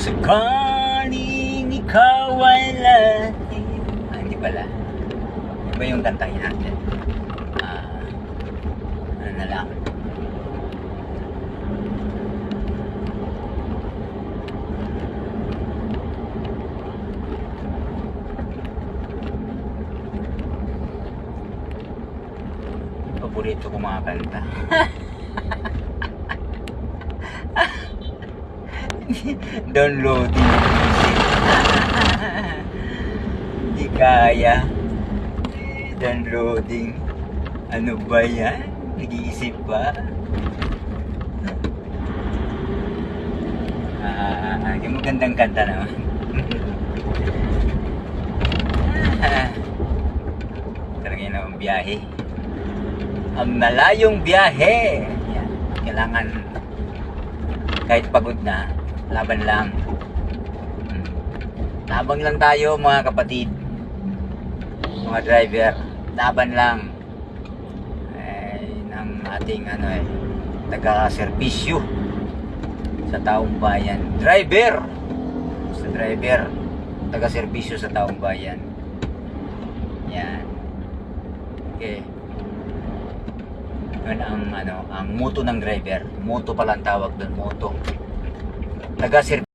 Sakaling ikaw ay lahing... hindi pala. Iba yung kantahin natin. Ano na lang. Paborito ko mga kanta. Downloading music. Di kaya. Downloading. Ano ba yan? Nag-iisip ba? Yung magandang kanta naman. Talaga yun ang biyahe. Ang malayong biyahe. Yan. Kailangan kahit pagod na, laban lang. Laban lang tayo mga kapatid. Mga driver, laban lang. Ng ating taga-serbisyo sa taong bayan. Driver! Sa driver, taga-serbisyo sa taong bayan. Yan. Okay. Yun ang moto ng driver. Moto pala ang tawag doon, moto. Taga-serbisyo.